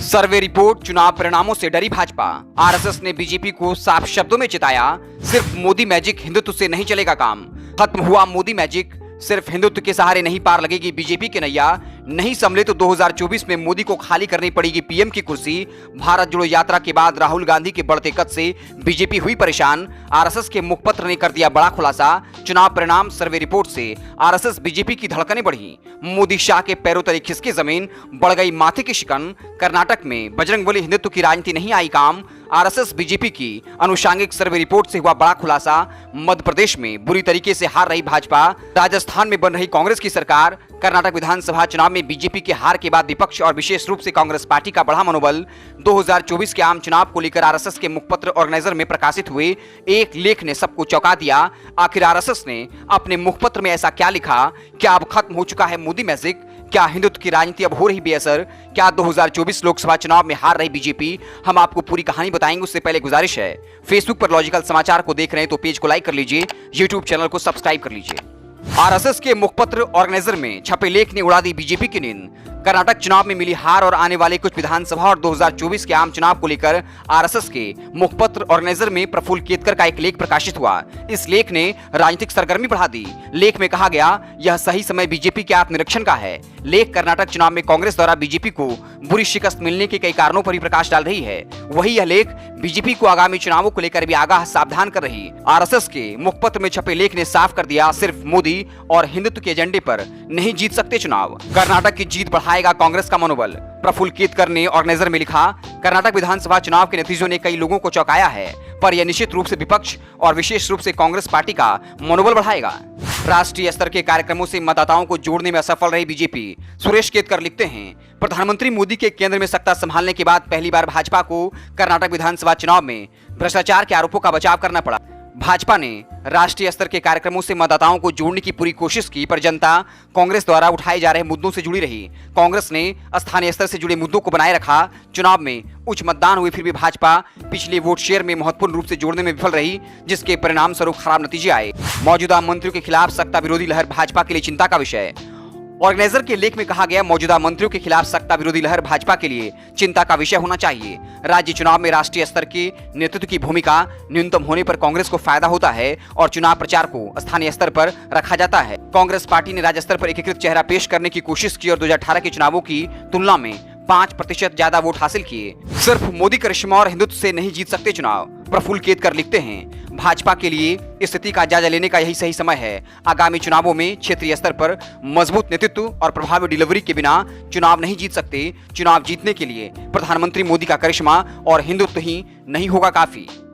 Survey report चुनाव परिणामों से डरी भाजपा। आरएसएस ने बीजेपी को साफ शब्दों में चिताया, सिर्फ मोदी मैजिक हिंदुत्व से नहीं चलेगा काम। खत्म हुआ मोदी मैजिक, सिर्फ हिंदुत्व के सहारे नहीं पार लगेगी बीजेपी की नैया। नहीं संभले तो 2024 में मोदी को खाली करनी पड़ेगी पीएम की कुर्सी। भारत जोड़ो यात्रा के बाद राहुल गांधी के बढ़ते कद से बीजेपी हुई परेशान। आरएसएस के मुखपत्र ने कर दिया बड़ा खुलासा। चुनाव परिणाम सर्वे रिपोर्ट से आरएसएस बीजेपी की धड़कनें बढ़ी। मोदी शाह के पैरों तले खिसकी जमीन, बढ़ गई माथे की शिकन। कर्नाटक में बजरंगबली हिंदुत्व की राजनीति नहीं आई काम। आरएसएस बीजेपी की अनुषांगिक सर्वे रिपोर्ट से हुआ बड़ा खुलासा। मध्य प्रदेश में बुरी तरीके से हार रही भाजपा। राजस्थान में बन रही कांग्रेस की सरकार। कर्नाटक विधानसभा चुनाव में बीजेपी के हार के बाद विपक्ष और विशेष रूप से कांग्रेस पार्टी का बढ़ा मनोबल। 2024 के आम चुनाव को लेकर आरएसएस के मुखपत्र ऑर्गेनाइजर में प्रकाशित हुए एक लेख ने सबको चौंका दिया। आखिर आरएसएस ने अपने मुखपत्र में ऐसा क्या लिखा? क्या अब खत्म हो चुका है मोदी मैजिक? क्या हिंदुत्व की राजनीति अब हो रही बेअसर? क्या 2024 लोकसभा चुनाव में हार रही बीजेपी? हम आपको पूरी कहानी बताएंगे। उससे पहले गुजारिश है, फेसबुक पर लॉजिकल समाचार को देख रहे हैं तो पेज को लाइक कर लीजिए, यूट्यूब चैनल को सब्सक्राइब कर लीजिए। आरएसएस के मुखपत्र ऑर्गेनाइजर में छपे लेख ने उड़ा दी बीजेपी की नींद। कर्नाटक चुनाव में मिली हार और आने वाले कुछ विधानसभा और 2024 के आम चुनाव को लेकर आरएसएस के मुखपत्र ऑर्गेनाइजर में प्रफुल्ल केतकर का एक लेख प्रकाशित हुआ। इस लेख ने राजनीतिक सरगर्मी बढ़ा दी। लेख में कहा गया, यह सही समय बीजेपी के आत्मनिरीक्षण का है। लेख कर्नाटक चुनाव में कांग्रेस द्वारा बीजेपी को बुरी शिकस्त मिलने के कई कारणों पर भी प्रकाश डाल रही है। वही यह लेख बीजेपी को आगामी चुनावों को लेकर भी आगाह सावधान कर रही। आरएसएस के मुखपत्र में छपे लेख ने साफ कर दिया, सिर्फ मोदी और हिंदुत्व के एजेंडे पर नहीं जीत सकते चुनाव। कर्नाटक की जीत बढ़ाएगा कांग्रेस का मनोबल। प्रफुल्ल केतकर ने ऑर्गेनाइजर में लिखा, कर्नाटक विधानसभा चुनाव के नतीजों ने कई लोगों को चौंकाया है, पर यह निश्चित रूप से विपक्ष और विशेष रूप से कांग्रेस पार्टी का मनोबल बढ़ाएगा। राष्ट्रीय स्तर के कार्यक्रमों से मतदाताओं को जोड़ने में असफल रही बीजेपी। सुरेश केतकर लिखते हैं, प्रधानमंत्री मोदी के केंद्र में सत्ता संभालने के बाद पहली बार भाजपा को कर्नाटक विधानसभा चुनाव में भ्रष्टाचार के आरोपों का बचाव करना पड़ा। भाजपा ने राष्ट्रीय स्तर के कार्यक्रमों से मतदाताओं को जोड़ने की पूरी कोशिश की, पर जनता कांग्रेस द्वारा उठाए जा रहे मुद्दों से जुड़ी रही। कांग्रेस ने स्थानीय स्तर से जुड़े मुद्दों को बनाए रखा। चुनाव में उच्च मतदान हुए, फिर भी भाजपा पिछले वोट शेयर में महत्वपूर्ण रूप से जोड़ने में विफल रही, जिसके परिणाम स्वरूप खराब नतीजे आए। मौजूदा मंत्रियों के खिलाफ सत्ता विरोधी लहर भाजपा के लिए चिंता का विषय। ऑर्गेनाइजर के लेख में कहा गया, मौजूदा मंत्रियों के खिलाफ सत्ता विरोधी लहर भाजपा के लिए चिंता का विषय होना चाहिए। राज्य चुनाव में राष्ट्रीय स्तर के नेतृत्व की भूमिका न्यूनतम होने पर कांग्रेस को फायदा होता है और चुनाव प्रचार को स्थानीय स्तर पर रखा जाता है। कांग्रेस पार्टी ने राज्य स्तर पर एकीकृत चेहरा पेश करने की कोशिश की और 2018 के चुनावों की तुलना में 5% ज्यादा वोट हासिल किए। सिर्फ मोदी करिश्मा और हिंदुत्व से नहीं जीत सकते चुनाव। प्रफुल्ल केतकर लिखते हैं, भाजपा के लिए स्थिति का जायजा लेने का यही सही समय है। आगामी चुनावों में क्षेत्रीय स्तर पर मजबूत नेतृत्व और प्रभावी डिलीवरी के बिना चुनाव नहीं जीत सकते। चुनाव जीतने के लिए प्रधानमंत्री मोदी का करिश्मा और हिंदुत्व ही नहीं होगा काफी।